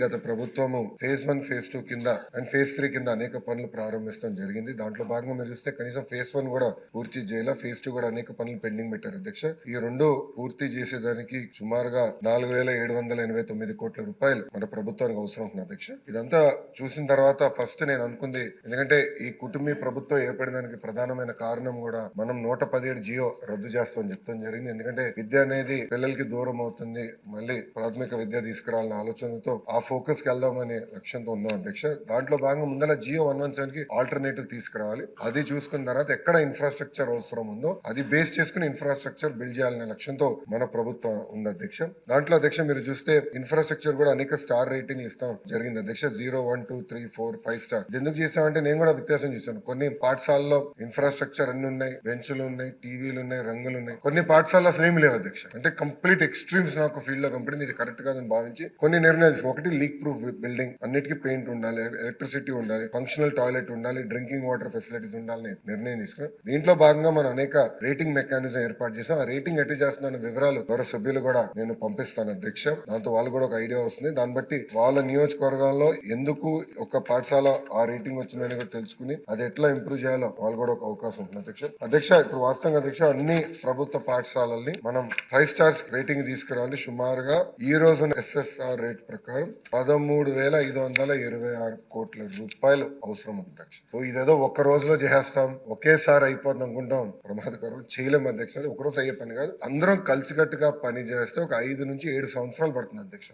గత ప్రభుత్వము phase 1, phase 2 కింద అండ్ ఫేజ్ 3 కింద అనేక పనులు ప్రారంభించడం జరిగింది. దాంట్లో భాగంగా మీరు చూస్తే కనీసం ఫేజ్ 1 కూడా పూర్తి చేయాల, ఫేజ్ 2 కూడా అనేక పనులు పెండింగ్ పెట్టారు అధ్యక్ష. ఈ రెండు పూర్తి చేసేదానికి సుమారుగా 4,789 కోట్ల రూపాయలు మన ప్రభుత్వానికి అవసరం ఉంది అధ్యక్ష. ఇదంతా చూసిన తర్వాత ఫస్ట్ నేను అనుకుంది, ఎందుకంటే ఈ కుటుంబీ ప్రభుత్వం ఏర్పడడానికి ప్రధానమైన కారణం కూడా మనం 117 జియో రద్దు చేస్తామని చెప్తాం జరిగింది. ఎందుకంటే విద్య అనేది పిల్లలకి దూరం అవుతుంది, మళ్ళీ ప్రాథమిక విద్య తీసుకురావాలన్న ఆలోచనతో ఆ ఫోకస్ కి వెళ్దామనే లక్ష్యంతో ఉన్నాం అధ్యక్ష. దాంట్లో భాగంగా ముందర జియో 117 కి ఆల్టర్నేటివ్ తీసుకురావాలి. అది చూసుకున్న తర్వాత ఎక్కడ ఇన్ఫ్రాస్ట్రక్చర్ అవసరం ఉందో అది బేస్ చేసుకుని ఇన్ఫ్రాస్ట్రక్చర్ బిల్డ్ చేయాలనే లక్ష్యంతో మన ప్రభుత్వం ఉంది అధ్యక్ష. దాంట్లో అధ్యక్ష మీరు చూస్తే ఇన్ఫ్రాస్ట్రక్చర్ కూడా అనేక స్టార్ రేటింగ్లు ఇస్తాం జరిగింది అధ్యక్ష. 0, 1, 2, 3, 4, 5 స్టార్. ఎందుకు చేసామంటే నేను కూడా వ్యత్యాసం చేశాను. కొన్ని పాఠశాలలో ఇన్ఫ్రాస్ట్రక్చర్ అన్ని ఉన్నాయి, బెంచ్లు ఉన్నాయి, టీవీలు ఉన్నాయి, రంగులు ఉన్నాయి. కొన్ని పాఠశాలలో అసలు ఏమి లేవు అధ్యక్ష. అంటే కంప్లీట్ ఎక్స్ట్రీమ్స్ నాకు ఫీల్డ్ లో కంపెనీ ఇది కరెక్ట్ కాదని భావించి కొన్ని నిర్ణయాలు. ఒకటి, లీక్ ప్రూఫ్ బిల్డింగ్, అన్నిటికీ పెయింట్ ఉండాలి, ఎలక్ట్రిసిటీ ఉండాలి, ఫంక్షనల్ టాయిలెట్ ఉండాలి, డ్రింకింగ్ వాటర్ ఫెసిలిటీస్ ఉండాలని నిర్ణయం తీసుకున్నాం. దీంట్లో భాగంగా మనం అనేక రేటింగ్ మెకానిజం ఏర్పాటు చేసాం. ఆ రేటింగ్ ఎట్టి చేస్తున్న వివరాలు గౌరవ సభ్యులు కూడా నేను పంపిస్తాను అధ్యక్ష. దాంతో వాళ్ళు కూడా ఒక ఐడియా వస్తుంది. దాన్ని బట్టి వాళ్ళ నియోజకవర్గాల్లో ఎందుకు ఒక పాఠశాల ఆ రేటింగ్ వచ్చిందని కూడా తెలుసుకుని అది ఎట్లా ఇంప్రూవ్ చేయాలో వాళ్ళు కూడా ఒక అవకాశం ఉంటుంది అధ్యక్ష. ఇప్పుడు వాస్తవంగా అధ్యక్ష అన్ని ప్రభుత్వ పాఠశాలల్ని మనం 5 స్టార్స్ రేటింగ్ తీసుకురావాలి. సుమారుగా ఈ రోజు SSR రేట్ ప్రకారం 13,526 కోట్ల రూపాయలు అవసరం అధ్యక్ష. సో ఇదేదో ఒక్క రోజులో చేస్తాం, ఒకేసారి అయిపోతుంది అనుకుంటాం, ప్రమాదకరం. చేయలేము అధ్యక్ష. ఒక రోజు అయ్యే పని కాదు. అందరం కలిసికట్టుగా పని చేస్తే ఒక 5 నుంచి 7 సంవత్సరాలు పడుతుంది అధ్యక్ష.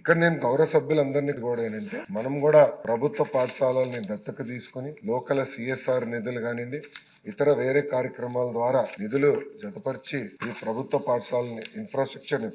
ఇక్కడ నేను గౌరవ సభ్యులందరినీ కూడా ఏంటంటే మనం కూడా ప్రభుత్వ పాఠశాలల్ని దత్తత తీసుకుని లోకల్ CSR నిధులు కానివ్వండి, ఇతర వేరే కార్యక్రమాల ద్వారా నిధులు జతపరిచి ఈ ప్రభుత్వ పాఠశాలని ఇన్ఫ్రాస్ట్రక్చర్ ని